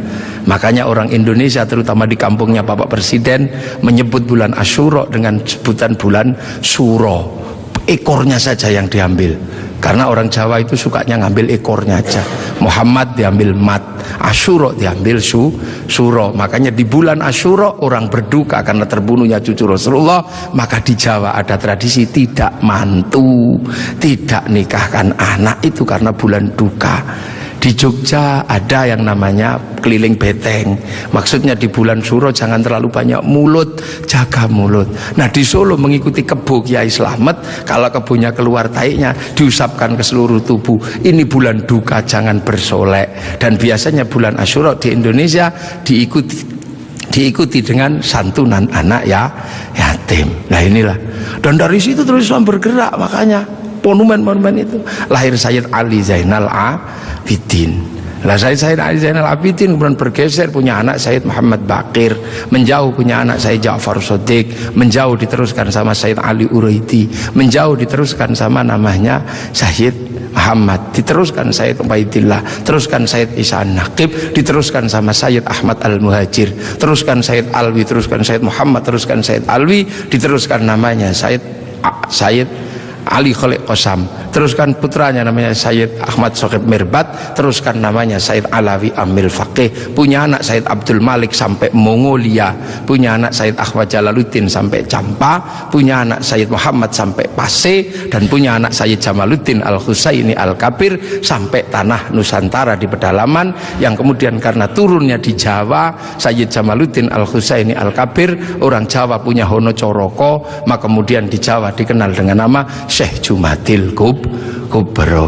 Makanya orang Indonesia, terutama di kampungnya Bapak Presiden, menyebut bulan Asyura dengan sebutan bulan Suro. Ekornya saja yang diambil, karena orang Jawa itu sukanya ngambil ekornya aja. Muhammad diambil mat, Asyura diambil suro. Makanya di bulan Asyura orang berduka karena terbunuhnya cucu Rasulullah. Maka di Jawa ada tradisi tidak mantu, tidak nikahkan anak, itu karena bulan duka. Di Jogja ada yang namanya keliling beteng. Maksudnya di bulan Suro jangan terlalu banyak mulut, jaga mulut. Nah di Solo mengikuti kebo Kiai Slamet, kalau kebonya keluar taiknya diusapkan ke seluruh tubuh. Ini bulan duka, jangan bersolek. Dan biasanya bulan Asyura di Indonesia diikuti dengan santunan anak yatim. Nah inilah. Dan dari situ terus Islam bergerak, makanya monumen-monumen itu. Lahir Sayyid Ali Zainal Abidin. Lah Sayyid Ali Zainal Abidin kemudian bergeser, punya anak Sayyid Muhammad Baqir, menjauh punya anak Sayyid Ja'far Shadiq, menjauh diteruskan sama Sayyid Ali Uraidi, menjauh diteruskan sama namanya Sayyid Muhammad, diteruskan Sayyid Ubaidillah, teruskan Sayyid Isa Naqib, diteruskan sama Sayyid Ahmad Al-Muhajir, teruskan Sayyid Alwi, teruskan Sayyid Muhammad, teruskan Sayyid Alwi, diteruskan namanya Sayyid Ali Khalid Qasam, teruskan putranya namanya Sayyid Ahmad Sohib Mirbat, teruskan namanya Sayyid Alawi Amil Faqih, punya anak Sayyid Abdul Malik sampai Mongolia, punya anak Sayyid Ahmad Jalaluddin sampai Campa, punya anak Sayyid Muhammad sampai Pase, dan punya anak Sayyid Jamaluddin Al-Husaini Al-Kabir sampai tanah Nusantara di pedalaman, yang kemudian karena turunnya di Jawa, Sayyid Jamaluddin Al-Husaini Al-Kabir, orang Jawa punya Hono Coroko, maka kemudian di Jawa dikenal dengan nama Syekh Jumadil Kubro.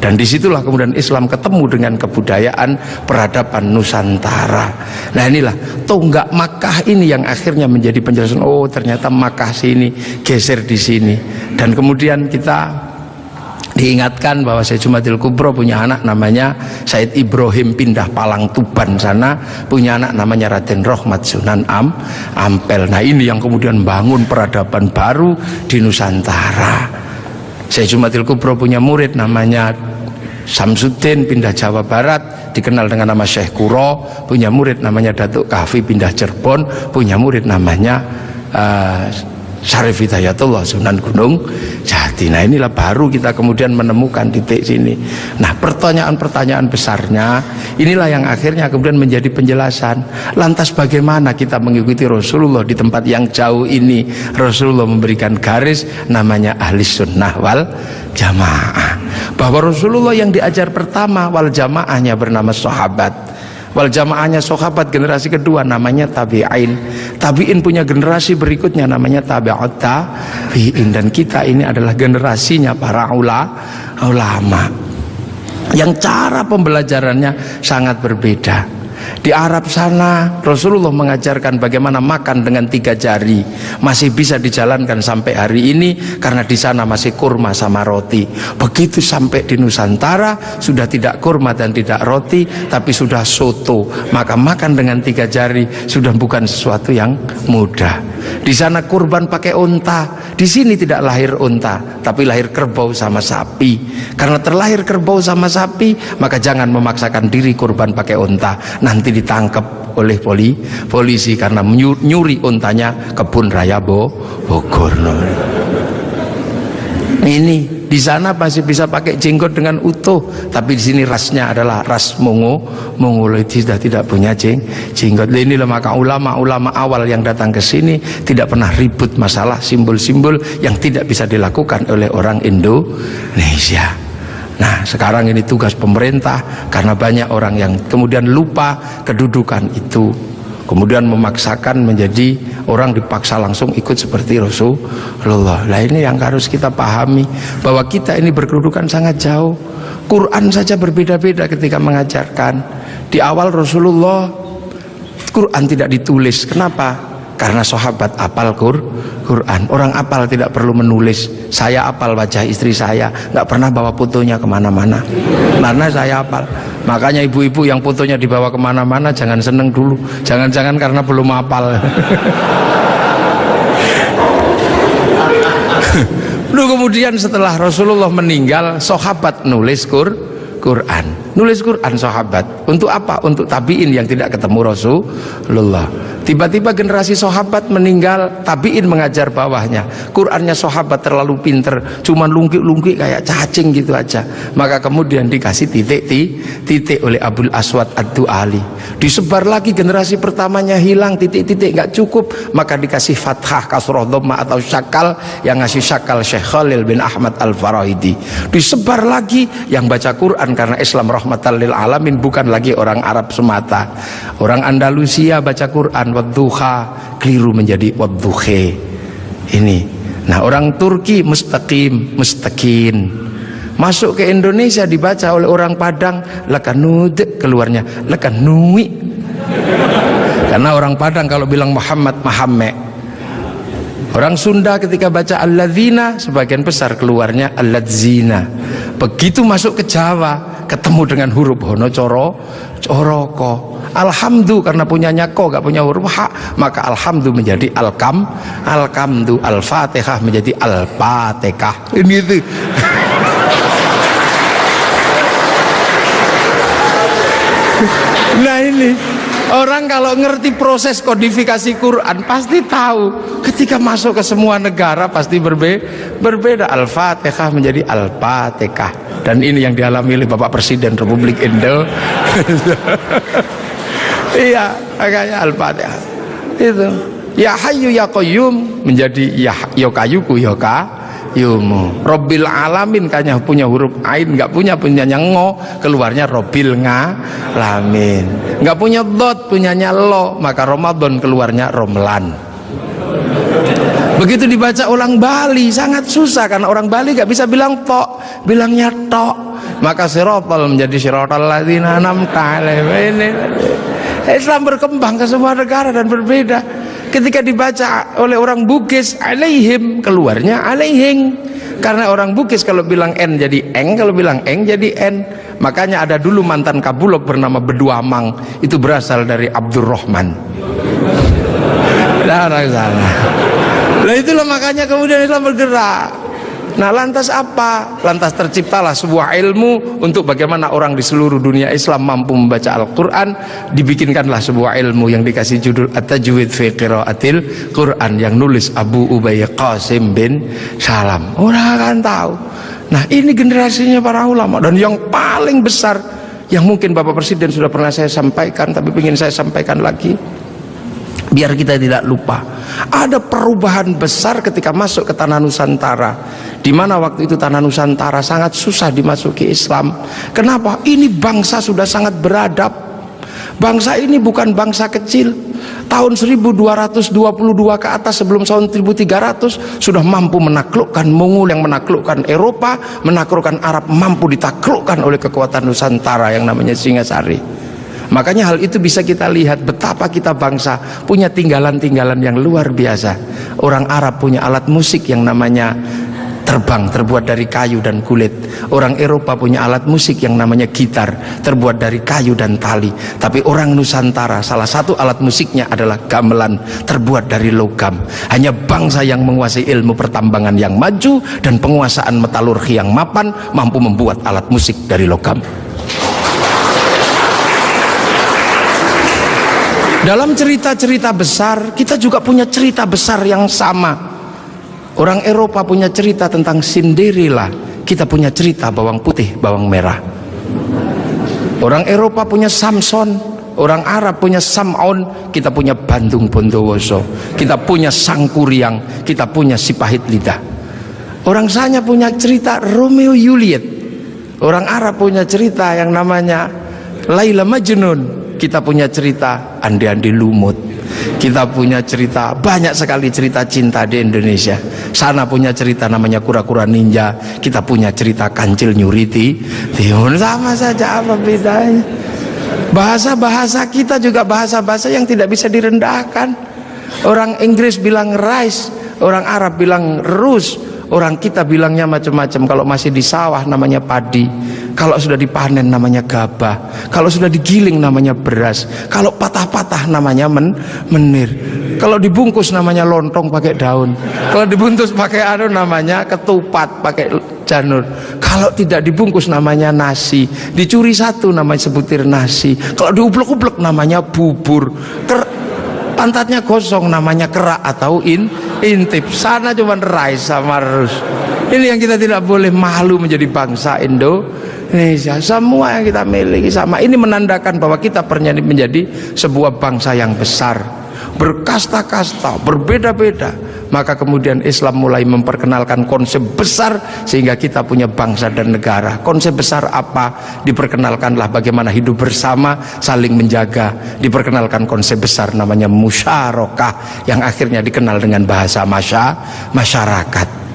Dan disitulah kemudian Islam ketemu dengan kebudayaan peradaban Nusantara. Nah inilah tonggak Makkah ini yang akhirnya menjadi penjelasan, oh ternyata Makkah sini geser di sini. Dan kemudian kita diingatkan bahwa Syekh Jumadil Kubro punya anak namanya Said Ibrahim, pindah Palang Tuban sana, punya anak namanya Raden Rohmat Sunan Ampel. Nah ini yang kemudian bangun peradaban baru di Nusantara. Syekh Jumadil Kubro punya murid namanya Samsuddin, pindah Jawa Barat, dikenal dengan nama Syekh Kuro, punya murid namanya Datuk Kahfi, pindah Cirebon, punya murid namanya Syarif Hidayatullah Sunan Gunung Jati. Nah inilah baru kita kemudian menemukan titik sini. Nah pertanyaan-pertanyaan besarnya inilah yang akhirnya kemudian menjadi penjelasan. Lantas bagaimana kita mengikuti Rasulullah di tempat yang jauh ini? Rasulullah memberikan garis namanya ahli sunnah wal jamaah, bahwa Rasulullah yang diajar pertama wal jamaahnya bernama sahabat, wal jamaahnya sahabat generasi kedua namanya tabi'in, tabi'in punya generasi berikutnya namanya tabi'ut tabi'in, dan kita ini adalah generasinya para ulama yang cara pembelajarannya sangat berbeda. Di Arab sana Rasulullah mengajarkan bagaimana makan dengan 3 jari, masih bisa dijalankan sampai hari ini karena di sana masih kurma sama roti. Begitu sampai di Nusantara sudah tidak kurma dan tidak roti, tapi sudah soto, maka makan dengan 3 jari sudah bukan sesuatu yang mudah. Di sana kurban pakai unta, di sini tidak lahir unta tapi lahir kerbau sama sapi. Karena terlahir kerbau sama sapi, maka jangan memaksakan diri kurban pakai unta, nanti ditangkap oleh polisi karena nyuri untanya Kebun Raya Bogor. Ini Di sana masih bisa pakai jenggot dengan utuh, tapi di sini rasnya adalah ras Mongoloid, sudah tidak punya jenggot. Inilah maka ulama-ulama awal yang datang ke sini tidak pernah ribut masalah simbol-simbol yang tidak bisa dilakukan oleh orang Indonesia. Nah, sekarang ini tugas pemerintah karena banyak orang yang kemudian lupa kedudukan itu, kemudian memaksakan menjadi orang dipaksa langsung ikut seperti Rasulullah. Nah, ini yang harus kita pahami, bahwa kita ini berkedudukan sangat jauh. Quran saja berbeda-beda ketika mengajarkan. Di awal Rasulullah Quran tidak ditulis. Kenapa? Karena sahabat apal Quran. Orang apal tidak perlu menulis. Saya apal wajah istri saya, nggak pernah bawa fotonya kemana-mana karena saya apal. Makanya ibu-ibu yang fotonya dibawa kemana-mana jangan seneng dulu, jangan-jangan karena belum apal. Lalu kemudian setelah Rasulullah meninggal, sahabat nulis Quran, nulis Quran sahabat. Untuk apa? Untuk tabiin yang tidak ketemu Rasulullah. Tiba-tiba generasi sahabat meninggal, tabiin mengajar bawahnya. Qurannya sahabat terlalu pinter, cuman lungkik-lungkik kayak cacing gitu aja. Maka kemudian dikasih titik oleh Abul Aswad Ad-Du'ali. Disebar lagi, generasi pertamanya hilang, titik-titik nggak cukup, maka dikasih fathah, kasroh, dhamma atau syakal. Yang ngasih syakal Syekh Khalil bin Ahmad Al-Farahidi. Disebar lagi, yang baca Quran karena Islam rahmatan lil alamin bukan lagi orang Arab semata. Orang Andalusia baca Quran wadduha, keliru menjadi wadduhe. Ini. Nah, orang Turki mustaqim, mustaqin. Masuk ke Indonesia dibaca oleh orang Padang lakanud, keluarnya lakanui. Karena orang Padang kalau bilang Muhammad Mahamme. Orang Sunda ketika baca alladzina sebagian besar keluarnya alladzina. Begitu masuk ke Jawa ketemu dengan huruf hono coroko. Alhamdu karena punyanya ko gak punya huruf ha, maka alhamdu menjadi alkamdu, al-fatihah menjadi al-fatihah. Ini itu. Nah, ini orang kalau ngerti proses kodifikasi Quran pasti tahu. Ketika masuk ke semua negara pasti berbeda. Al-fatihah menjadi al-fatihah. Dan ini yang dialami oleh Bapak Presiden Republik Indonesia. Iya, makanya Al-Fatihah itu. Ya Hayyu ya Qayyum menjadi ya kayuku ya kayumu. Rabbil alamin kayaknya punya huruf ain, nggak punyanya ngo, keluarnya Rabbil ngalamin. Nggak punya dot, punyanya lo, maka Ramadan keluarnya Romlan. Begitu dibaca orang Bali sangat susah karena orang Bali nggak bisa bilang tok, bilangnya tok. Maka sirotol menjadi sirotol ladzina an'amta alaihim. Islam berkembang ke semua negara dan berbeda. Ketika dibaca oleh orang Bugis alaihim, keluarnya alaihing. Karena orang Bugis kalau bilang n jadi eng, kalau bilang eng jadi n. Makanya ada dulu mantan Kabulok bernama Beduamang, itu berasal dari Abdurrahman. Nah, itulah makanya kemudian Islam bergerak. Nah, lantas apa? Lantas terciptalah sebuah ilmu untuk bagaimana orang di seluruh dunia Islam mampu membaca Al-Quran. Dibikinkanlah sebuah ilmu yang dikasih judul At-Tajwid fi Qiraatil Quran, yang nulis Abu Ubay Qasim bin Salam. Orang akan tahu. Nah, ini generasinya para ulama. Dan yang paling besar, yang mungkin Bapak Presiden sudah pernah saya sampaikan, tapi ingin saya sampaikan lagi biar kita tidak lupa. Ada perubahan besar ketika masuk ke tanah Nusantara, di mana waktu itu tanah Nusantara sangat susah dimasuki Islam. Kenapa? Ini bangsa sudah sangat beradab. Bangsa ini bukan bangsa kecil. Tahun 1222 ke atas sebelum tahun 1300 sudah mampu menaklukkan Mongol yang menaklukkan Eropa, menaklukkan Arab, mampu ditaklukkan oleh kekuatan Nusantara yang namanya Singasari. Makanya hal itu bisa kita lihat betapa kita bangsa punya tinggalan-tinggalan yang luar biasa. Orang Arab punya alat musik yang namanya terbang, terbuat dari kayu dan kulit. Orang Eropa punya alat musik yang namanya gitar, terbuat dari kayu dan tali. Tapi orang Nusantara salah satu alat musiknya adalah gamelan, terbuat dari logam. Hanya bangsa yang menguasai ilmu pertambangan yang maju dan penguasaan metalurgi yang mapan mampu membuat alat musik dari logam. Dalam cerita-cerita besar, kita juga punya cerita besar yang sama. Orang Eropa punya cerita tentang Cinderella, kita punya cerita bawang putih, bawang merah. Orang Eropa punya Samson, orang Arab punya Sam'on, kita punya Bandung Bondowoso, kita punya Sangkuriang, kita punya si pahit lidah. Orang Sanya punya cerita Romeo Juliet, orang Arab punya cerita yang namanya Laila Majnun, kita punya cerita Andi-Andi Lumut, kita punya cerita, banyak sekali cerita cinta di Indonesia. Sana punya cerita namanya Kura-Kura Ninja, kita punya cerita Kancil Nyuriti. Sama saja, apa bedanya? Bahasa-bahasa kita juga bahasa-bahasa yang tidak bisa direndahkan. Orang Inggris bilang rice, orang Arab bilang rus, orang kita bilangnya macam-macam. Kalau masih di sawah namanya padi, kalau sudah dipanen namanya gabah, kalau sudah digiling namanya beras, kalau patah-patah namanya menir, kalau dibungkus namanya lontong pakai daun, kalau dibungkus pakai namanya ketupat pakai janur, kalau tidak dibungkus namanya nasi, dicuri satu namanya sebutir nasi, kalau diublek-ublek namanya bubur, pantatnya gosong namanya kerak atau intip. Sana cuma rice sama rus. Ini yang kita tidak boleh malu menjadi bangsa Indonesia. Semua yang kita miliki sama. Ini menandakan bahwa kita pernah menjadi sebuah bangsa yang besar, berkasta-kasta, berbeda-beda. Maka kemudian Islam mulai memperkenalkan konsep besar sehingga kita punya bangsa dan negara. Konsep besar apa? Diperkenalkanlah bagaimana hidup bersama, saling menjaga. Diperkenalkan konsep besar namanya musyarakah, yang akhirnya dikenal dengan bahasa masyarakat.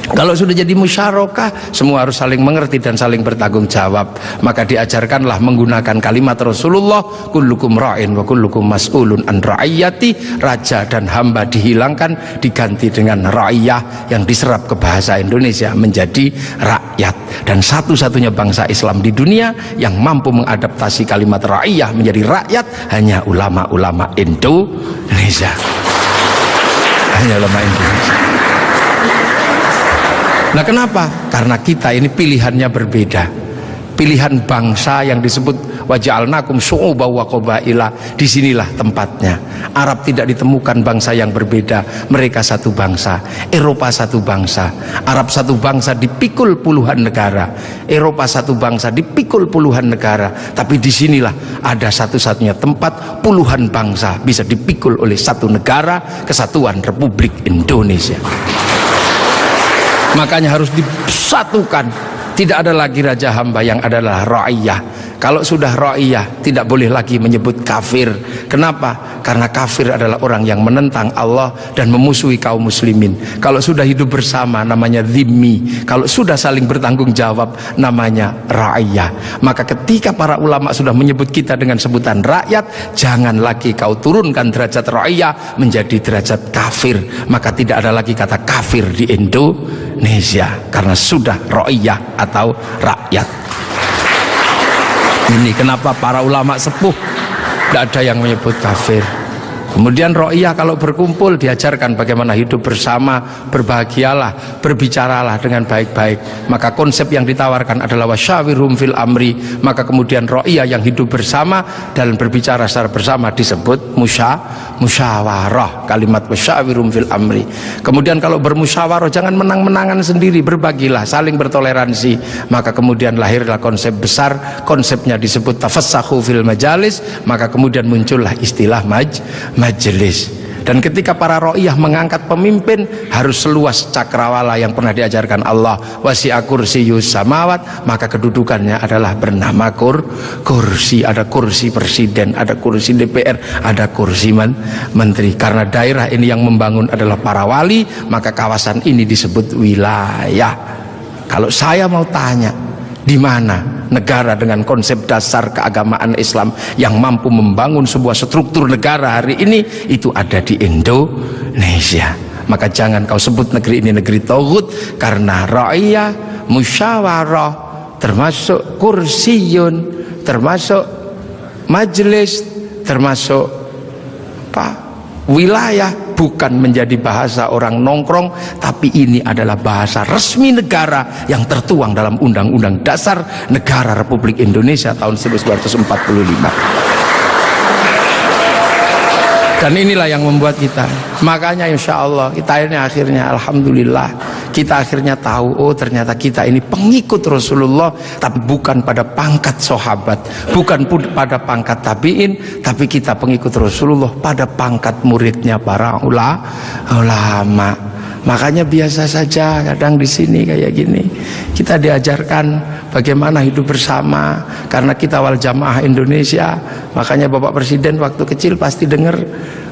Kalau sudah jadi musyarakah, semua harus saling mengerti dan saling bertanggung jawab. Maka diajarkanlah menggunakan kalimat Rasulullah, kullukum ra'in wa kullukum mas'ulun an ra'iyati. Raja dan hamba dihilangkan, diganti dengan ra'iyah, yang diserap ke bahasa Indonesia menjadi rakyat. Dan satu-satunya bangsa Islam di dunia yang mampu mengadaptasi kalimat ra'iyah menjadi rakyat hanya ulama-ulama Indonesia. Hanya ulama Indonesia. Nah, kenapa? Karena kita ini pilihannya berbeda. Pilihan bangsa yang disebut waja'alnakum syu'uban wa qabaila, disinilah tempatnya. Arab tidak ditemukan bangsa yang berbeda, mereka satu bangsa. Eropa satu bangsa, Arab satu bangsa dipikul puluhan negara, Eropa satu bangsa dipikul puluhan negara. Tapi disinilah ada satu-satunya tempat puluhan bangsa bisa dipikul oleh satu negara, Kesatuan Republik Indonesia. Makanya harus disatukan. Tidak ada lagi raja hamba, yang adalah ra'iyah. Kalau sudah ra'iyah, tidak boleh lagi menyebut kafir. Kenapa? Karena kafir adalah orang yang menentang Allah dan memusuhi kaum muslimin. Kalau sudah hidup bersama namanya dhimmi. Kalau sudah saling bertanggung jawab namanya ra'iyah. Maka ketika para ulama sudah menyebut kita dengan sebutan rakyat, jangan lagi kau turunkan derajat ra'iyah menjadi derajat kafir. Maka tidak ada lagi kata kafir di Indonesia, karena sudah ra'iyah atau rakyat. Ini kenapa para ulama sepuh tidak ada yang menyebut kafir. Kemudian ra'iyah kalau berkumpul diajarkan bagaimana hidup bersama, berbahagialah, berbicaralah dengan baik-baik. Maka konsep yang ditawarkan adalah wasyawirhum fil amri. Maka kemudian ra'iyah yang hidup bersama dan berbicara secara bersama disebut musyawarah. Kalimat wasyawirhum fil amri. Kemudian kalau bermusyawarah jangan menang-menangan sendiri, berbagilah, saling bertoleransi. Maka kemudian lahirlah konsep besar, konsepnya disebut tafassahu fil majalis. Maka kemudian muncullah istilah majelis. Dan ketika para ra'iyah mengangkat pemimpin, harus seluas cakrawala yang pernah diajarkan Allah, wasi'a kursiyus samawat, maka kedudukannya adalah bernama kursi. Ada kursi presiden, ada kursi DPR, ada kursi menteri. Karena daerah ini yang membangun adalah para wali, maka kawasan ini disebut wilayah. Kalau saya mau tanya, di mana negara dengan konsep dasar keagamaan Islam yang mampu membangun sebuah struktur negara hari ini? Itu ada di Indonesia. Maka jangan kau sebut negeri ini negeri tauhid, karena ra'iyah, musyawarah, termasuk kursiyun, termasuk majelis, termasuk wilayah, bukan menjadi bahasa orang nongkrong, tapi ini adalah bahasa resmi negara yang tertuang dalam Undang-Undang Dasar Negara Republik Indonesia tahun 1945. Dan inilah yang membuat kita, makanya insya Allah kita ini akhirnya alhamdulillah kita akhirnya tahu, oh ternyata kita ini pengikut Rasulullah, tapi bukan pada pangkat sahabat, bukan pun pada pangkat tabiin, tapi kita pengikut Rasulullah pada pangkat muridnya para ulama. Makanya biasa saja kadang di sini kayak gini kita diajarkan bagaimana hidup bersama, karena kita wal jamaah Indonesia. Makanya Bapak Presiden waktu kecil pasti dengar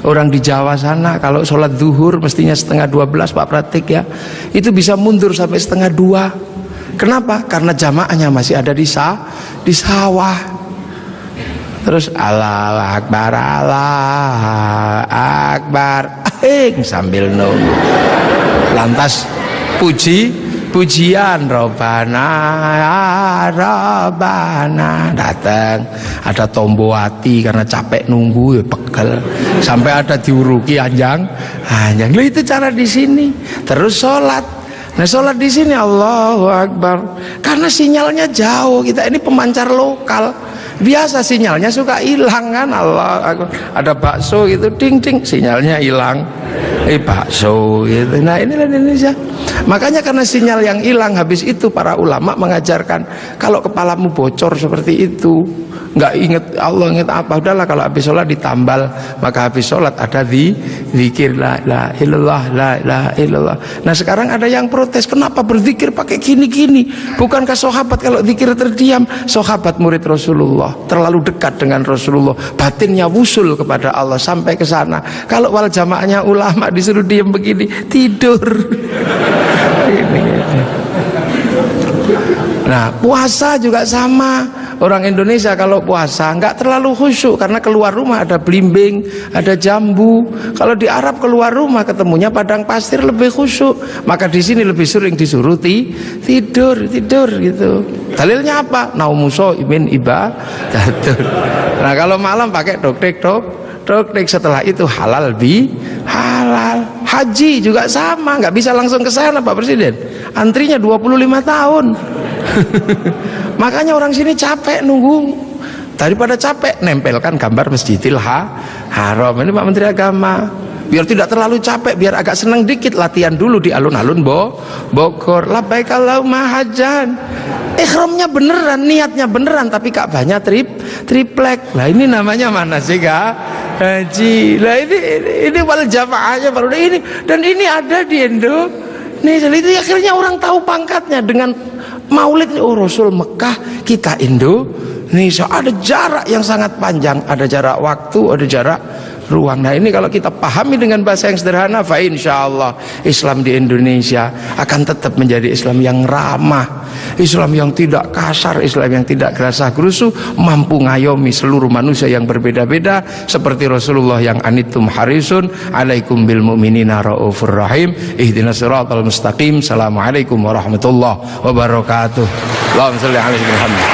orang di Jawa sana kalau sholat zuhur mestinya 11:30 Pak Pratik ya, itu bisa mundur sampai 1:30. Kenapa? Karena jamaahnya masih ada di sawah. Terus Allah Akbar sambil nunggu. Lantas pujian Robana datang, ada Tombowati karena capek nunggu ya pegel, sampai ada diuruki anjang. Loh, itu cara di sini. Terus sholat. Nah sholat di sini Allahu Akbar, karena sinyalnya jauh, kita ini pemancar lokal. Biasa sinyalnya suka hilang kan. Allah, ada bakso gitu, ding ding, sinyalnya hilang. Bakso gitu. Nah inilah Indonesia. Makanya karena sinyal yang hilang, habis itu para ulama mengajarkan kalau kepalamu bocor seperti itu, nggak inget Allah, inget apa, udahlah kalau habis sholat ditambal, maka habis sholat ada zikir la ilaha illallah, la ilaha illallah. Nah sekarang ada yang protes, kenapa berzikir pakai gini-gini? Bukankah sahabat kalau zikir terdiam? Sahabat murid Rasulullah terlalu dekat dengan Rasulullah, batinnya wusul kepada Allah sampai ke sana. Kalau wal jamaahnya ulama disuruh diam begini, tidur. Nah puasa juga sama. Orang Indonesia kalau puasa nggak terlalu khusyuk karena keluar rumah ada belimbing, ada jambu. Kalau di Arab keluar rumah ketemunya padang pasir lebih khusyuk. Maka di sini lebih sering disuruh tidur gitu. Dalilnya apa? Naumuso imin ibadatur. Nah kalau malam pakai doktek. Setelah itu halal halal. Haji juga sama, nggak bisa langsung ke sana Pak Presiden. Antrinya 25 tahun. Makanya orang sini capek nunggu, daripada capek nempelkan gambar Masjidil Haram. Ini Pak Menteri Agama, biar tidak terlalu capek, biar agak senang dikit, latihan dulu di alun-alun Bogor. Labbaik Allahumma hajjan. Ihramnya beneran, niatnya beneran, tapi Ka'bahnya triplek. Lah ini namanya mana sih haji? Lah ini wal jamaahnya baru ini, dan ini ada di Indonesia. Itu akhirnya orang tahu pangkatnya dengan Maulid. Oh Rasul Mekah, kita Indonesia. Ada jarak yang sangat panjang, ada jarak waktu, ada jarak ruang. Nah ini kalau kita pahami dengan bahasa yang sederhana, fa insyaallah Islam di Indonesia akan tetap menjadi Islam yang ramah, Islam yang tidak kasar, Islam yang tidak gerasah gerusu, mampu ngayomi seluruh manusia yang berbeda-beda, seperti Rasulullah yang anittum harisun alaikum bil mu'minina raufur rahim ihdinas siratal mustaqim. Assalamualaikum warahmatullahi wabarakatuh. Allahumma shalli ala Muhammad.